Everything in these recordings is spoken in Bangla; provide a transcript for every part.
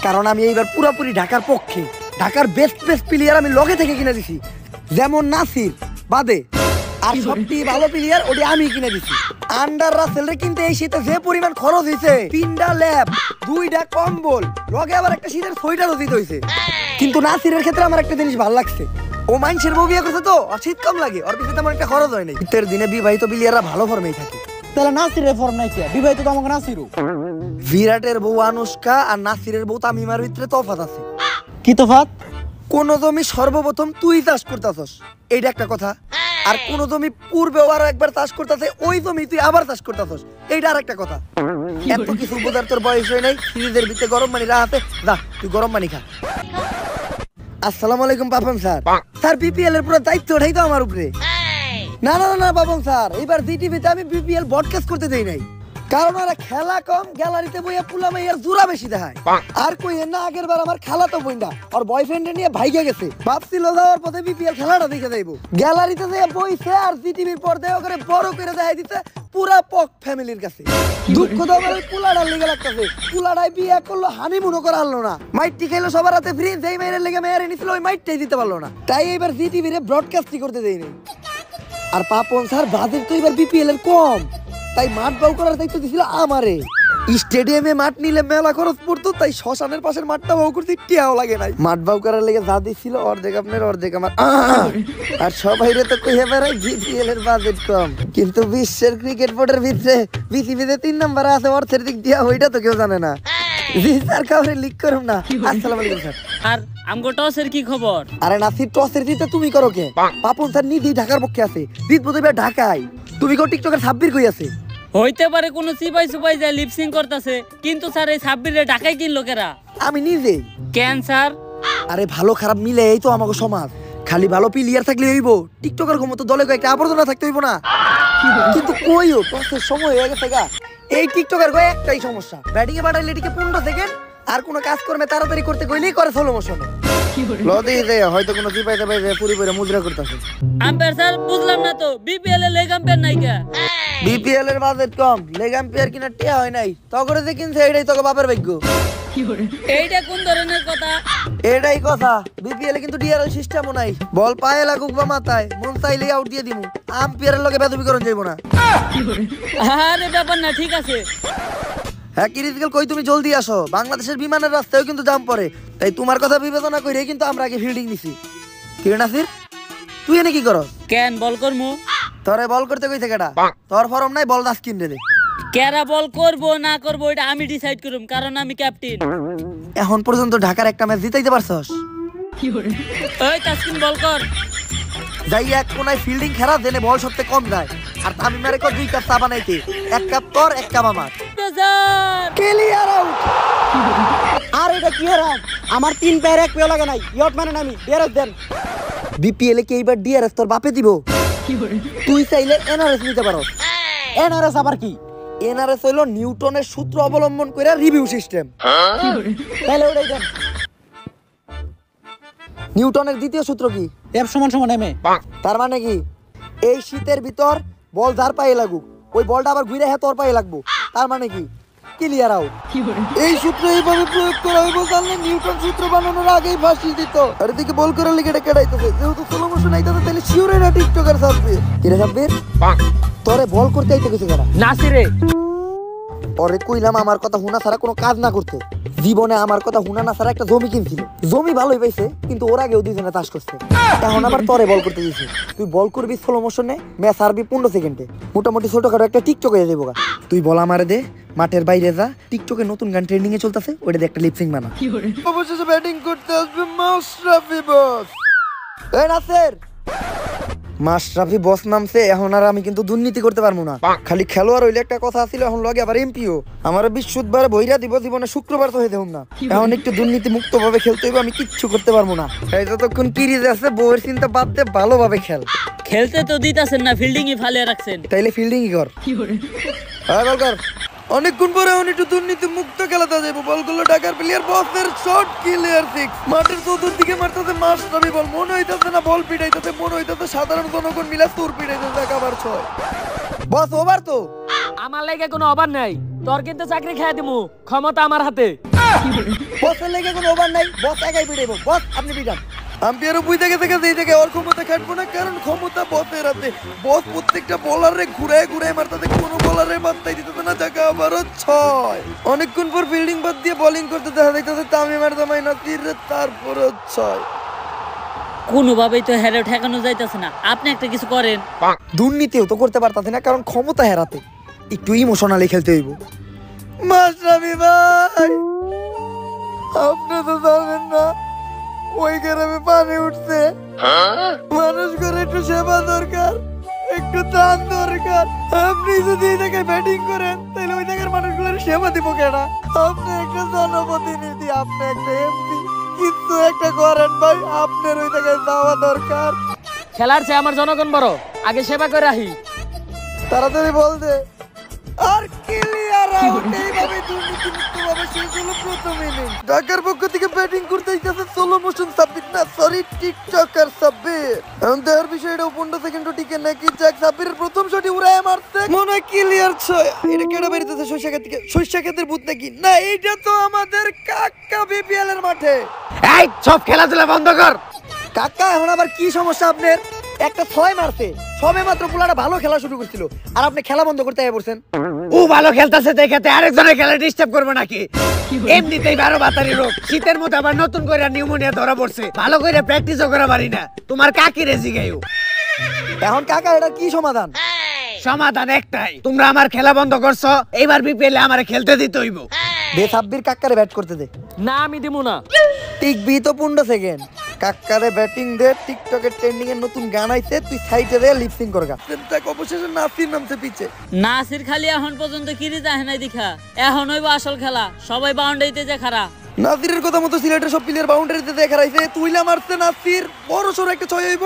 কারণ আমি এইবার পুরোপুরি ঢাকার পক্ষে। ঢাকার বেস্ট বেস্ট প্লেয়ার আমি লগে থেকে কিনে দিছি, যেমন নাসির বাদে। আর সবচেয়ে ভালো প্লেয়ার ওটি আমি কিনে দিছি। আন্ডার রাসেল রে কিনতে এই শীতে যে পরিমাণ খরচ হয়েছে, 3টা ল্যাব, 2টা কম্বল, লগে আবার একটা শীতের সোয়েটারও দিতে হয়েছে। কিন্তু নাসিরের ক্ষেত্রে আমার একটা জিনিস ভালো লাগছে, ও মানুষের বউ বিয়ে করছে তো আর শীত কম লাগে, ওর পিছনে তেমন একটা খরচ হয় নাই। শীতের দিনে বিবাহিত প্লেয়াররা ভালো ফর্মেই থাকে। তাহলে নাসিরের ফর্ম নাই কি? বিবাহিত তো আমাকে নাসিরও। বিরাটের বউ আনুষ্কা আর নাসিরের বউ তামিমার ভিতরে তফাৎ আছে। কি তফাৎ? কোন জমি সর্বপ্রথম তুই চাষ করতেছস, এইটা একটা কথা। আর কোন জমি পূর্বে আরো একবার চাষ করতেছে, ওই জমি তুই আবার চাষ করতেছস, এইটা আর একটা কথা। এত কিছু বোঝার তোর বয়স হয় নাই। ফ্রিজের ভিতরে গরম পানি রাখতে যা, তুই গরম পানি খা। আসসালামু আলাইকুম পাপন স্যার। স্যার বিপিএল এর পুরো দায়িত্ব ওঠাই তো আমার উপরে। না না না পাপন স্যার, এবার জিটিভিতে আমি বিপিএল ব্রডকাস্ট করতে দেই নাই, কারণ ওরা খেলা কম, গ্যালারিতে বইয়া পুলা মাইয়ার জোড়া বেশি দেখায়। আর কই না, আগের বার আমার খালা তো বইন্ডা আর বয়ফ্রেন্ড নিয়ে ভাইগে গেছে, ভাবছিল যাওয়ার পথে বিপিএল খেলাটা দেখে যাইবো। গ্যালারিতে যেয়ে বইছে আর জিটিভির পর্দায় করে বড় করে দেখাই দিতে পুরা পক ফ্যামিলির কাছে। দুঃখ তো আমার ওই পুলাটার লেগে লাগতেছে, পুলাটাই বিয়ে করলো, হানিমুনও করা হলো না, মাইটটি খাইলো সবার হাতে ফ্রি, যেই মেয়ের লেগে মেয়ের নিছিল ওই মাইটটাই দিতে পারলো না, তাই এবার জিটিভির ব্রডকাস্টই করতে দেই নাই। আর পাপন স্যার বাজেট তো এবার বিপিএল এর কম, তাই মাঠ বাউ করার দায়িত্ব দিছিল আমারে। স্টেডিয়ামে মাঠ নিলে মেলা খরচ পড়তো, তাই শ্মশানের পাশের মাঠটা বাউ করতে টিয়াও লাগে নাই। মাঠ বাউ করার লেগে যা দিছিল অর্ধেক আপনার অর্ধেক আমার। আর সবাই রে তো কইয়া বেড়াই বিপিএল এর বাজেট কম, কিন্তু বিশ্বের ক্রিকেট বোর্ডের ভিতরে বিসিবিতে 3 নম্বরে আছে অর্থের দিক দিয়া, ওইটা তো কেউ জানে না। জি স্যার, কাউরে লিক করুম না। আসসালামু আলাইকুম স্যার। আর আমগো টসের কি খবর? আরে নাসির, টসের দিতে তুমি করো কে? পাপন স্যার নিজেই ঢাকার পক্ষে আছে, জিতবো তো এবার ঢাকায়। তুমি কো টিকটকের সাব্বির কই আছে? হইতে পারে কোন সিপাই সুপাই যায় লিপসিং করতেছে, কিন্তু স্যার এই সাব্বিরে ঢাকায় কিন লোকেরা। আমি নিজেই। কেন স্যার? আরে ভালো খারাপ মিলে এই তো আমাকে সমাজ, খালি ভালো প্লেয়ার থাকলে হইব, টিকটকের ক্ষমতা দলে কয়েকটা আবর্জনা থাকতে হইব না। কিন্তু কইও টসের সময় হয়ে গেছে গা। এই টিকটকের কয় একটাই সমস্যা, ব্যাটিং এ পাঠাইলে এটিকে 15 সেকেন্ড, আর কোনো কাজ কর্মে তাড়াতাড়ি করতে কইলেই করে স্লো মোশনে। লদি দে হয়তো কোনো সিপাই সাপাই পুরি পুরি মুজরা করতেছে। আম্পায়ার স্যার বুঝলাম না তো, বিপিএল এর লেগ আম্পায়ার নাই কা? বিপিএল এর বাজেট কম, লেগ আম্পায়ার কিনা টিয়া হয় নাই, তগরে যে কিনছে এটাই তোকে বাপের ভাগ্য। এইটা কোন ধরনের কথা? এটাই কথা, বিপিএল এ কিন্তু ডিআরএল সিস্টেমও নাই, বল পায়ে লাগুক বা মাথায় মন চাইলেই আউট দিয়ে দিমু, আম্পায়ারের লগে বেদবিকরণ যাইবো না। আরে ব্যাপার না, ঠিক আছে। হ্যাঁ কিরিজগেল কই, তুমি জলদি আসো, বাংলাদেশের বিমানের রাস্তায়ও কিন্তু জাম পড়ে, তাই তোমার কথা বিবেচনা করে কিন্তু আমরা আগে ফিল্ডিং নিছি। কিরে নাসির, তুই এনে কি করস? কেন বল করমু? তোরে বল করতে কইছে কেডা? তোর ফরম নাই, বল দাস কিনে দে। কেরা বল করবো না করবো এটা আমি ডিসাইড করুম, কারণ আমি ক্যাপ্টেন। এখন পর্যন্ত ঢাকার একটা ম্যাচ জিতাইতে পারছস? ওই তাসকিন বল কর। যাই এক কোনায় ফিল্ডিং খেলা দেনে বল সবচেয়ে কম যায়, আর আমি মারে কো 2 কাপ চা বানাইতে, 1 কাপ তোর 1 কাপ আমার। Sir clear out. আর এটা কি হারাম? আমার 3 প্লেয়ার 1 পেও লাগে নাই, ইয়ট মানে আমি ডিআরএস দেন। বিপিএল এ কি এইবার ডিআরএস তোর বাপে দিব? তুই চাইলে এনআরএস নিতে পারো। এনআরএস আবার কি? এনআরএস হলো নিউটনের সূত্র অবলম্বন করে রিভিউ সিস্টেম। তাহলে ওটাই দেন। নিউটনের দ্বিতীয় সূত্র কি? এফ সমান সমান এম এ। তার মানে কি, এই শীতের ভিতর বল যার পায়ে লাগুক, ওই বলটা আবার ঘুরে তোর পায়ে লাগবো, তার মানে কি ক্লিয়ার আউট। এই সূত্র এইভাবে প্রয়োগ করা হইব, জানলে নিউটন সূত্র বানানোর আগেই ফাঁসি দিত। আর এদিকে বল করার লিগে এটা কেটাইতেছে, যেহেতু স্লো মোশন আইতাছে, তাহলে শিওর এটা টিকটকের সাব্বির। কিরে সাব্বির, তোরে বল করতে আইতে কিছু কেনা নাসিরে? পরে কইলাম আমার কথা হুনা ছাড়া কোনো কাজ না করতে। জীবনে আমার কথা হুনা না ছাড়া একটা জমি কিনছিল, জমি ভালোই পাইছে, কিন্তু ওর আগেও 2 জনে চাষ করছে। এখন আবার তোরে বল করতে দিয়েছে, তুই বল করবি স্লো মোশনে, ম্যাচ হারবি 15 সেকেন্ডে, মোটামুটি ছোটখাটো একটা টিকটক হয়ে যাবো। তুই বল আমারে দে, মাঠের বাইরে যা, টিকটকে নতুন গান ট্রেন্ডিং এ চলতেছে, ওইটা দিয়ে একটা লিপসিং বানা। অবশেষে ব্যাটিং করতে আসবে মাশরাফি বস। এই নাসির, মাশরাফি বস নামছে, এখন আর আমি কিন্তু দুর্নীতি করতে পারবো না। খালি খেলোয়াড় হইলে একটা কথা ছিল, এখন লগে আবার এমপিও। আমার বিশুদ্ধবার বইরা দিব, জীবনে শুক্রবার তো হইতে না। এখন একটু দুর্নীতি মুক্ত ভাবে খেলতে হইবে, আমি কিচ্ছু করতে পারবো না। এই যতক্ষণ কিরিজ আছে, বউয়ের চিন্তা বাদ দে, ভালোভাবে খেল। খেলতে তো দিতাছেন না, ফিল্ডিং এ ফালিয়ে রাখছেন। তাইলে ফিল্ডিং কর। হ্যাঁ বল কর। অনেকক্ষণ পরে এখন একটু দুর্নীতি মুক্ত খেলাতে যাবো। বলগুলো ঢাকার প্লেয়ার বসের শট, ক্লিয়ার 6। মাঠের চতুর্দিকে মারতেছে মাশরাফি বল, মনে হইতেছে না বল পিটাইতেছে, মনে হইতেছে সাধারণ জনগণ মিলা সুর পিটাইতেছে। আবার 6 বস, ওভার তো আমার লাগে কোনো অভার নাই, তোর কিন্তু চাকরি খেয়ে দিমু, ক্ষমতা আমার হাতে। বসের লেগে কোনো ওভার নাই, বস একাই পিটাইবো। বস আপনি পিটান। আম্পায়ারও বুঝতে গেছে এই থেকে ওর ক্ষমতা খাটবো না, কারণ ক্ষমতা বসের হাতে। বস প্রত্যেকটা বলারে ঘুরায় ঘুরায় মারতে, কোনো বলারে মারতেই দিতে না, জায়গা আবারও 6। অনেকক্ষণ পর ফিল্ডিং বাদ দিয়ে বোলিং করতে দেখা যাইতেছে তামিম আর জামাই নাসির, তারপরও 6। কোনোভাবেই তো হেরে ঠেকানো যাইতেছে না, আপনি একটা কিছু করেন। দুর্নীতিও তো করতে পারতাছি না, কারণ ক্ষমতা হেরাতে একটু ইমোশনালি খেলতে হইব। মাশরাফি ভাই, আপনি তো জানেন না ওই গ্রামে পানি উঠছে, মানুষ করে একটু সেবা দরকার, একটু ত্রাণ দরকার। আপনি যদি এই জায়গায় ব্যাটিং করেন তাহলে ওই জায়গার মানুষগুলোর সেবা দিব কেনা? আপনি একটা জনপ্রতিনিধি, আপনি একটা এমপি, কিন্তু একটা করেন ভাই, আপনার ওই জায়গায় যাওয়া দরকার। খেলার চেয়ে আমার জনগণ বড়, আগে সেবা করে রাখি। তাড়াতাড়ি বল দে। আর ক্লিয়ার আউট, এইভাবে দুর্নীতিমুক্তভাবে শেষ হলো প্রথম ইনিংস। ঢাকার পক্ষ থেকে ব্যাটিং করতে এসেছে স্লো মোশন সাব্বির, না সরি টিকটকার সাব্বির। এখন দেওয়ার বিষয়টা 15 সেকেন্ডও টিকে নাকি যাক, সাব্বিরের প্রথম শটই উড়ায় মারছে, মনে হয় ক্লিয়ার 6। এটা কেডা বেরিতেছে শস্যা থেকে? শস্যা ক্ষেতের ভূত নাকি? না, এইটা তো আমাদের কাকা বিপিএল এর মাঠে। এই সব খেলাধুলা বন্ধ কর। কাকা এখন আবার কি সমস্যা আপনার? একটা 6 মারছে, সবে মাত্র পোলাটা ভালো খেলা শুরু করছিল, আর আপনি খেলা বন্ধ করতে আইয়া পড়ছেন। ও ভালো খেলতেছে দেখাতে আরেকজনের খেলা ডিস্টার্ব করবো নাকি? এমনিতেই 12 বাতারি রোগ, শীতের মধ্যে আবার নতুন করে নিউমোনিয়া ধরা পড়ছে, ভালো করে প্র্যাকটিসও করা পারি না। তোমার কাকি রেজি গাইও। এখন কাকা এটা কি সমাধান? সমাধান একটাই, তোমরা আমার খেলা বন্ধ করছো, এইবার বিপিএল আমারে খেলতে দিতে হইব। দে সাব্বির কাকারে ব্যাট করতে দে। না আমি দিব না। টিকবি তো 15 সেকেন্ড। কাকারে ব্যাটিং দে, টিকটকের ট্রেন্ডিং এর নতুন গান আইছে, তুই সাইডে দে লিপসিং করগা। দেখ অবশেষে নাসির নামছে পিছে। নাসির খালি এখন পর্যন্ত কিরি যায় নাই দেখা, এখন হইব আসল খেলা, সবাই বাউন্ডারিতে যে খারা। নাসিরের কথা মতো সিলেটের সব প্লেয়ার বাউন্ডারিতে দেখা রাইছে, তুইলা মারছে নাসির, বড় সড়ো একটা 6 হইব,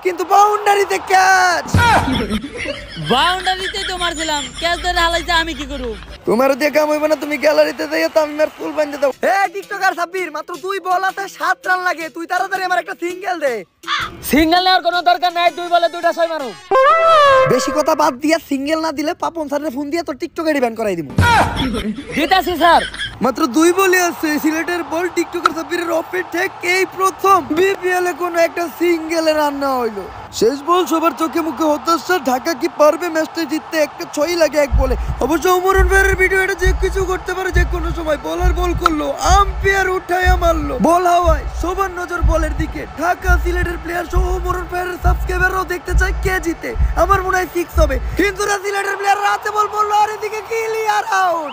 কিন্তু বাউন্ডারিতে ক্যাচ। বাউন্ডারিতে তো মারছিলাম, ক্যাচ ধরে হালাইছে, আমি কি করব? তোমার দিয়ে কাম হইব না, তুমি গ্যালারিতে যাইয়া তামিমের ফুল বান্ধে দাও। হে টিকটকার সাব্বির, মাত্র 2 বল আছে, 7 রান লাগে, তুই তাড়াতাড়ি আমার একটা সিঙ্গেল দে। সিঙ্গেল নেওয়ার কোনো দরকার নাই, 2 বলে 2টা 6 মারো। বেশি কথা বাদ দিয়া সিঙ্গেল না দিলে পাপন স্যারের ফোন দিয়ে তোর টিকটকে ব্যান করাই দিব। দিতাছি স্যার। মাত্র 2 বলে আছে, সিলেটের বল টিকটকার সাব্বিরের অফে ঠেক, এই প্রথম বিপিএল এ কোনো একটা সিঙ্গেলে রান না হইলো। শেষ বল সবার চোখে মুখে হতাশা, ঢাকা কি পারবে ম্যাচটা জিততে? একটা 6 লাগে 1 বলে। অবশ্য ওমরন ভাইয়ের ভিডিও, এটা যে কিছু করতে পারে যে কোনো সময়। বলার বল করলো, আম্পায়ার উঠায়া মারলো, বল হাওয়ায়, সবার নজর বলের দিকে। ঢাকা সিলেটের প্লেয়ার সহ ওমরন ভাইয়ের সাবস্ক্রাইবাররাও দেখতে চায় কে জিতে। আমার মনে হয় 6 হবে, কিন্তু সিলেটের প্লেয়ার রাতে বল বললো, আর এদিকে ক্লিয়ার আউট।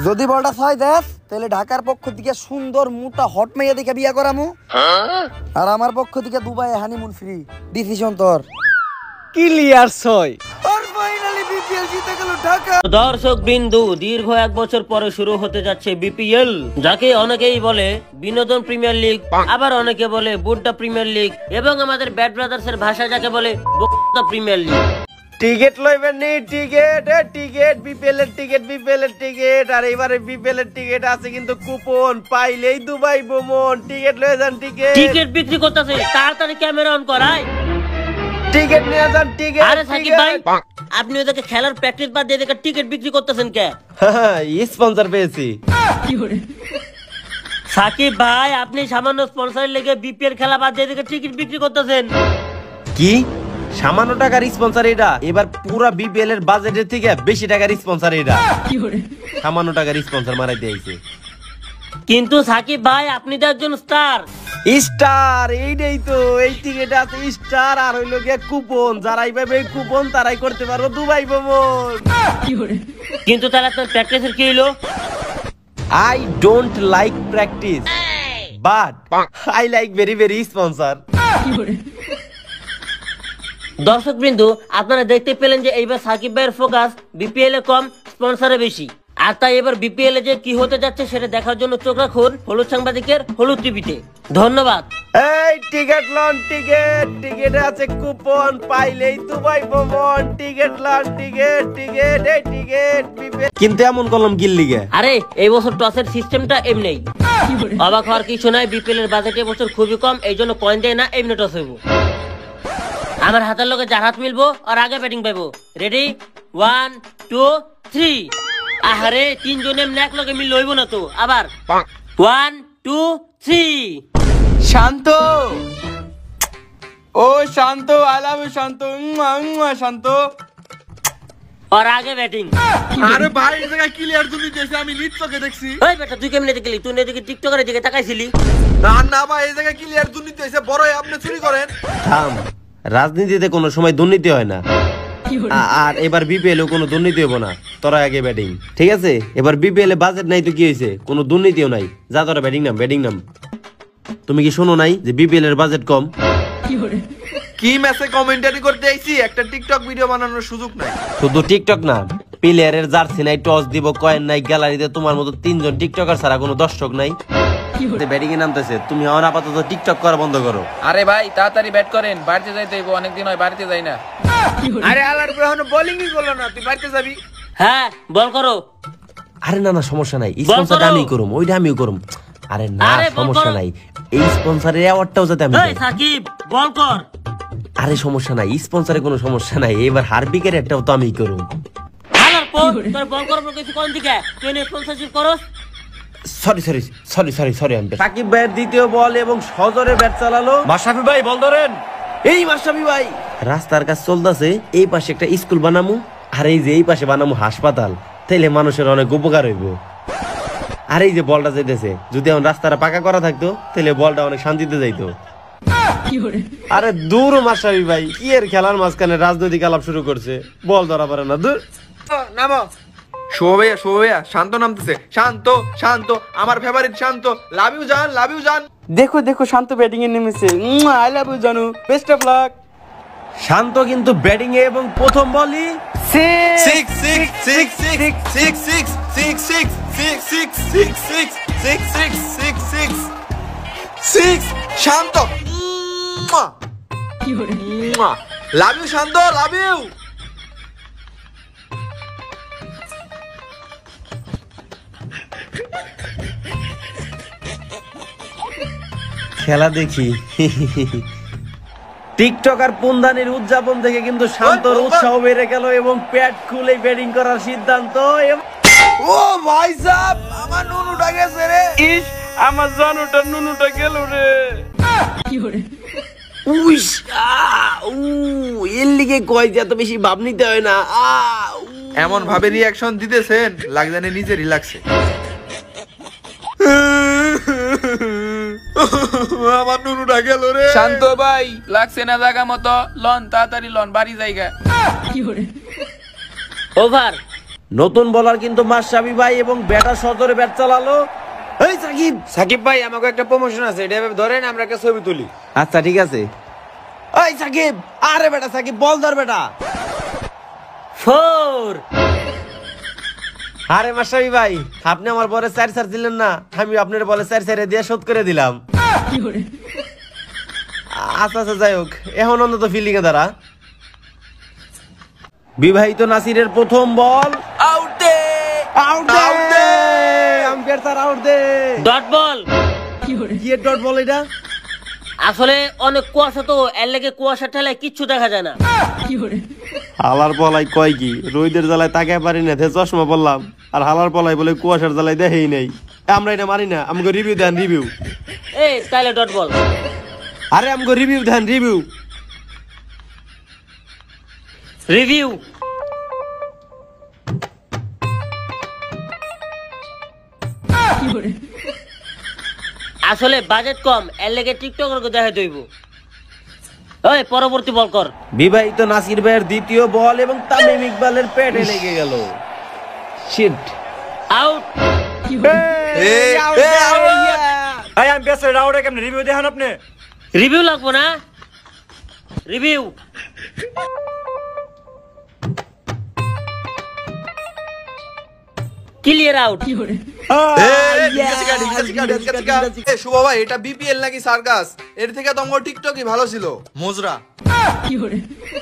যদি বলটা 6 দেস তাহলে ঢাকার পক্ষ থেকে সুন্দর মোটা হট মেয়ে দেখে বিয়া করামু, আর আমার পক্ষ থেকে দুবাই হানিমুন ফ্রি। ডিসিশন তোর। ক্লিয়ার 6। আর ফাইনালি বিপিএল জিতে গেল ঢাকা। দর্শক বিন্দু, দীর্ঘ 1 বছর পরে শুরু হতে যাচ্ছে বিপিএল, যাকে অনেকেই বলে বিনোদন প্রিমিয়ার লিগ, আবার অনেকে বলে বুড্ডা প্রিমিয়ার লিগ, এবং আমাদের ব্যাড ব্রাদার্সের ভাষায় যাকে বলে বোকা প্রিমিয়ার লিগ। টিকিট লইবেন নি? টিকিট বিপিএল এর টিকিট। আর এবারে বিপিএল এর টিকিট আছে কিন্তু কুপন, পাইলেই দুবাই ভ্রমণ। টিকিট লয়ে যান। টিকিট বিক্রি করতেছে, তাড়াতাড়ি ক্যামেরা অন করায়। টিকিট নিয়ে যান। আরে সাকিব ভাই, আপনি ওদেরকে খেলার প্র্যাকটিস বাদ দিয়ে এদেরকে টিকিট বিক্রি করতেছেন কে? স্পন্সর পেয়েছি। সাকিব ভাই, আপনি সামান্য স্পন্সরের লেগে বিপিএল খেলা বাদ দিয়ে এদেরকে টিকিট বিক্রি করতেছেন। কি সামান্য টাকার স্পন্সর এটা? এবার পুরো বিপিএল এর বাজেটের থেকে বেশি টাকার স্পন্সর এটা। সামান্য টাকার স্পন্সর মারাই দিয়েছে। কিন্তু সাকিব ভাই, আপনি তো একজন স্টার। স্টার এইটাই তো, এই টিকিট আছে স্টার, আর হইলো গিয়ে কুপন। যারাই পাবে এই কুপন তারাই করতে পারবো দুবাই ভ্রমণ। কিন্তু তাহলে আপনার প্র্যাকটিসের কি হইলো? I don't like practice, but I like very sponsor. দর্শক বিন্দু, আপনারা দেখতে পেলেন যে এইবার সাকিব ভাইয়ের ফোকাস বিপিএল এ কম, স্পন্সরে বেশি। আর তাই এবার বিপিএল এ যে কি হতে যাচ্ছে সেটা দেখার জন্য চোখ রাখুন হলুদ সাংবাদিকের হলুদ টিভিতে। ধন্যবাদ। এই টিকিট লন, টিকিট আছে কুপন, পাইলেই দুবাই ভ্রমণ। টিকিট লন, টিকিট বিপিএল। কিন্তু এমন কলম গিল্লিগে। আরে এই বছর টসের সিস্টেমটা এমনি। অবাক হওয়ার কিছু নাই, বিপিএল এর বাজেট এবছর খুবই কম, এই জন্য কয়েন দেয় না, এমনি টস হইব। আমার হাতের লোকে যার হাত মিলবো আর আগে ব্যাটিং পাইবো। রেডি, 1 2 3। আহারে তিনজনে এমনি এক লগে মিল লইব না তো আবার 1 2 3 শান্ত, ও শান্ত, আই লাভ ইউ শান্ত, শান্ত। আর আগে ব্যাটিং। আরে ভাই এই জায়গা ক্লিয়ার তুমি দেখছি, আমি নিজ চোখে দেখছি। ওই বেটা তুই কেমনে দেখলি? তুই এদিকে টিকটকের দিকে তাকাইছিলি? না না ভাই এই জায়গা ক্লিয়ার দুর্নীতি হয়েছে, বড় আপনি চুরি করেন। থাম, রাজনীতিতে কোনো সময় দুর্নীতি হয় না। আর এবার বিপিএল এ কোনো দুর্নীতি হবো না, তোরা আগে ব্যাটিং, ঠিক আছে? এবার বিপিএল এ বাজেট নাই তো কি হয়েছে, কোনো দুর্নীতিও নাই, যা তোরা ব্যাটিং নাম, ব্যাটিং নাম। তুমি কি শোনো নাই যে বিপিএল এর বাজেট কম? কি ম্যাচে কমেন্টারি করতে আইছি, একটা টিকটক ভিডিও বানানোর সুযোগ নাই। শুধু টিকটক না, প্লেয়ারের জার্সি নাই, টস দিব, কয়েন নাই, গ্যালারিতে তোমার মতো 3 জন টিকটকার ছাড়া কোনো দর্শক নাই। ব্যাটিং এ নামতেছে, তুমি আমার আপাতত টিকটক করা বন্ধ করো। আরে ভাই তাড়াতাড়ি ব্যাট করেন, বাড়িতে যাইতে হইব, অনেকদিন হয় বাড়িতে যাই না। আরে আলার এখনো বোলিংই করলো না, তুই বাড়িতে যাবি? হ্যাঁ বল করো। আরে না না সমস্যা নাই, স্পন্সর আমি করুম, ওইটা আমিও করুম। আরে না আরে বল সমস্যা করো। নাই, এই স্পন্সরের অ্যাওয়ার্ডটাও যাতে আমি এই পাই। সাকিব বল কর। আরে সমস্যা নাই, স্পন্সরে কোনো সমস্যা নাই, এবার হারবিকের একটাও তো আমি করুম। হালার পর তোর বল করার পর কিছু কোন দিকে তুই নে স্পন্সরশিপ করস। সরি সাকিব ভাইয়ের দ্বিতীয় বল এবং সজোরে ব্যাট চালালো মাশরাফি ভাই বল ধরেন। এই মাশরাফি ভাই। রাস্তার কাজ চলতেছে, এই পাশে একটা স্কুল বানামু, আর এই যে এই পাশে বানামু হাসপাতাল, তাইলে মানুষের অনেক উপকার হইব। আর এই যে বলটা যেতেছে, যদি এখন রাস্তাটা পাকা করা থাকতো তাহলে বলটা অনেক শান্তিতে যাইতো। আরে দূর মাশরাফি ভাই, কি এর খেলার মাঝখানে রাজনৈতিক আলাপ শুরু করছে, বল ধরা পারে না, দূর। নামো। শুভ ভাইয়া শান্ত নামতেছে, শান্ত শান্ত আমার ফেভারিট শান্ত, লাভ ইউ জান, লাভ ইউ জান। দেখো দেখো শান্ত ব্যাটিং এ নেমেছে, আই লাভ ইউ জানু, বেস্ট অফ লাক। শান্ত কিন্তু ব্যাটিং এ এবং প্রথম বলই শান্ত, love you Shanto, love you. খেলা দেখি। টিকটক আর পুনদানির উদযাপন দেখে কিন্তু শান্তর উৎসাহ বেড়ে গেল এবং প্যাড খুলে ব্যাটিং করার সিদ্ধান্ত। ও ভাই সাহেব, আমার নুনুটা গেছে রে। ইস আমার জানুটা নুনুটা গেল রে। উইশ এর লিগে কয় যে এত বেশি ভাব নিতে হয় না। এমন ভাবে রিয়াকশন দিতেছেন লাগজানে নিজেরই লাগছে। আমার নুনুটা গেল রে। শান্ত ভাই লাগছে না জায়গা মতো, লন তাড়াতাড়ি লন, বাড়ি জায়গা। ওভার। নতুন বলার কিন্তু মাশরাফি ভাই এবং ব্যাটার সজোরে ব্যাট চালালো। এই সাকিব, সাকিব ভাই আমাকে একটা প্রমোশন আছে, এটা ধরেন আমরা একটা ছবি তুলি। আচ্ছা ঠিক আছে। এই সাকিব, আরে বেটা সাকিব বল ধর বেটা। 4। আরে মাশরাফি ভাই, আপনি আমার বলে 4 দিলেন না, আমি আপনার বলে 4 দিয়ে শোধ করে দিলাম। আচ্ছা যাই হোক, এখন অন্তত ফিল্ডিং এ দাঁড়া। বিবাহিত নাসিরের প্রথম বল আউট দে, আউট দে, আম্পায়ার স্যার আউট দে। Dot ball. কি ডট বল এটা? আসলে অনেক কুয়াশা তো, এর লেগে কুয়াশা ঠেলায় কিচ্ছু দেখা যায় না। হালার পলাই কয় কি, রোদের জ্বালায় তাকায় পারি না, চশমা বললাম, আর হালার পলাই বলে কুয়াশার জ্বালায় দেখেই নাই। আমরা এটা মারি না, আমাকে রিভিউ দেন, রিভিউ। এই তাহলে ডট বল। আরে আমাকে রিভিউ দেন, রিভিউ। রিভিউ। আসলে বাজেট কম, এর লেগে টিকটকারকে দেখা দইব। ওই পরবর্তী বল কর। বিবাহিত নাসির ভাইয়ের দ্বিতীয় বল এবং তামিম ইকবালের প্যাডে লেগে গেল। Sheet, out. রিভিউ দেখান আপনি। রিভিউ লাগবো না, রিভিউ। Clear out. শুভ ভাই এটা বিপিএল নাকি সার্কাস? এর থেকে তোমার টিকটকই ভালো ছিল, মুজরা।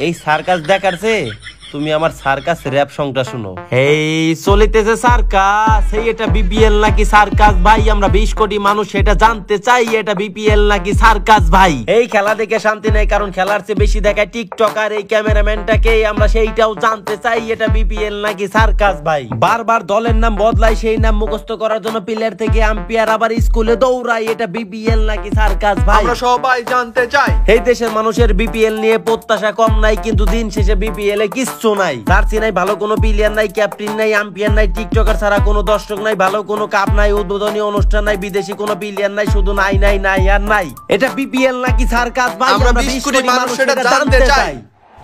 এই সার্কাস দেখার চেয়ে তুমি আমার সার্কাস র‍্যাপ সংটা শুনো। এই চলিতেছে সার্কাস, এই এটা বিপিএল নাকি সার্কাস ভাই? আমরা 20 কোটি মানুষ এটা জানতে চাই, এটা বিপিএল নাকি সার্কাস ভাই? এই খেলা দেখে শান্তি নেই, কারণ খেলার চেয়ে বেশি দেখায় টিকটক আর এই ক্যামেরাম্যানটাকে। আমরা সেইটাও জানতে চাই, এটা বিপিএল নাকি সার্কাস ভাই? বারবার দলের নাম বদলায়, সেই নাম মুখস্থ করার জন্য প্লেয়ার থেকে আম্পায়ার আবার স্কুলে দৌড়ায়, এটা বিপিএল নাকি সার্কাস ভাই? আমরা সবাই জানতে চাই। এই দেশের মানুষের বিপিএল নিয়ে প্রত্যাশা কম নাই, কিন্তু দিন শেষে বিপিএল এ কিচ্ছু নাই। জার্সি নাই, ভালো কোনো প্লেয়ার নাই, ক্যাপ্টেন নাই, আম্পায়ার নাই, টিকটকার ছাড়া কোনো দর্শক নাই, ভালো কোনো কাপ নাই, উদ্বোধনী অনুষ্ঠান নাই, বিদেশি কোনো প্লেয়ার নাই, শুধু নাই নাই নাই আর নাই। এটা বিপিএল নাকি সার্কাস ভাই? আমরা 20 কোটি মানুষ এটা জানতে চাই।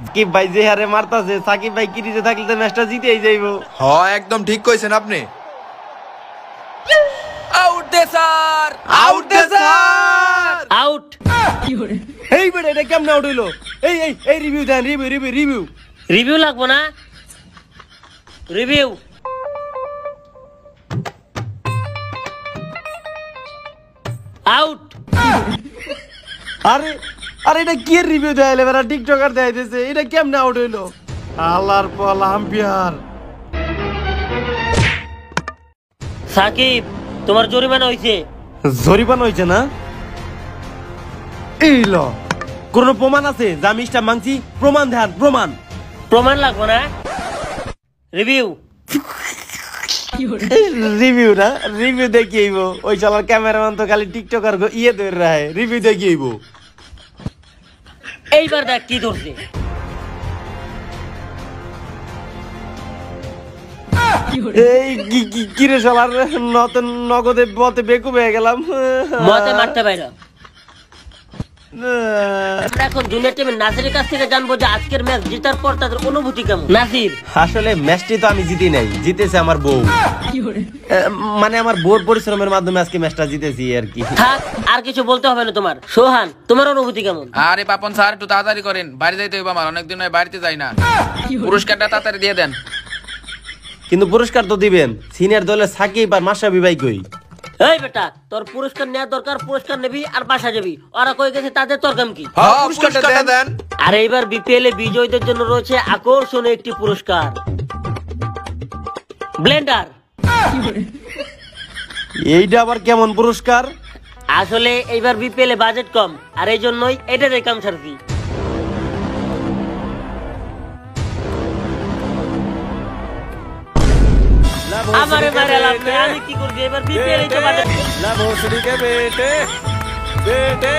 সাকিব ভাই যে হারে মারতাছে, সাকিব ভাই কিরিতে থাকলে তো ম্যাচটা জিতেই যাইবো। হ্যাঁ একদম ঠিক কইছেন আপনি। আউট দে স্যার, আউট দে স্যার, আউট। এই বেটা এটা কেমনে আউট হইলো? এই এই এই রিভিউ দেন, রিভিউ রিভিউ রিভিউ। রিভিউ লাগবো না? রিভিউ। আউট। আরে আরে এটা কি রিভিউ দেয় এবারে? টিকটকার দেখাইতেছে, এটা কেমনে আউট হইলো? আল্লাহর পাল আম্পায়ার। সাকিব, তোমার জরিমানা হইছে। জরিমানা হইছে না? এই ল কোন প্রমাণ আছে যে আমি স্টাম্প মাংছি? প্রমাণ দেন, প্রমাণ। প্রমাণ লাগবো না? রিভিউ। রিভিউ না, রিভিউ দেখিয়েইব। ওই চালার ক্যামেরাম্যান তো খালি টিকটকার ইয়ে ধরে রাখে, রিভিউ দেখিয়েইব। এইবার দেখ কি ধরছে। এই কি রে শালার, নতুন নগদে বতে বেকুব হয়ে গেলাম। মতে মারতে পাইরা। আমরা এখন জুনিয়র টিমের নাসিরের কাছ থেকে জানবো যে আজকের ম্যাচ জেতার পর তাদের অনুভূতি কেমন। নাসির, আসলে ম্যাচটি তো আমি জিতি নাই, জিতেছে আমার বউ। মানে আমার বউর পরিশ্রমের মাধ্যমে আজকে ম্যাচটা জিতেছি আর কি। থাক, আর কিছু বলতে হবে না তোমার। সোহান, তোমার অনুভূতি কেমন? আরে পাপন স্যার একটু তাড়াতাড়ি করেন, বাড়ি যাইতে হইব আমার, অনেকদিন হয় বাড়িতে যাই না। পুরস্কারটা তাড়াতাড়ি দিয়ে দেন। কিন্তু পুরস্কার তো দিবেন, সিনিয়র দলের সাকিব আর মাশরাফি ভাই কই? এই বেটা, তোর পুরস্কার নেওয়া দরকার, পুরস্কার নেবি আর বাসা যাবি। ওরা কই গেছে, তাদের তোর কাম কি? হ্যাঁ পুরস্কারটা দেন। আর এইবার বিপিএল এ বিজয়ীদের জন্য রয়েছে আকর্ষণীয় একটি পুরস্কার, ব্লেন্ডার। এইটা আবার কেমন পুরস্কার? আসলে এইবার বিপিএল এ বাজেট কম, আর এই জন্যই এটা দেখাম ছাড়ছি। আমারে বাইরে লাভ নেই, আমি কি করবি এবার? বিপিএল এই তো বাজেট। না ভোসড়ি কে বেটে বেটে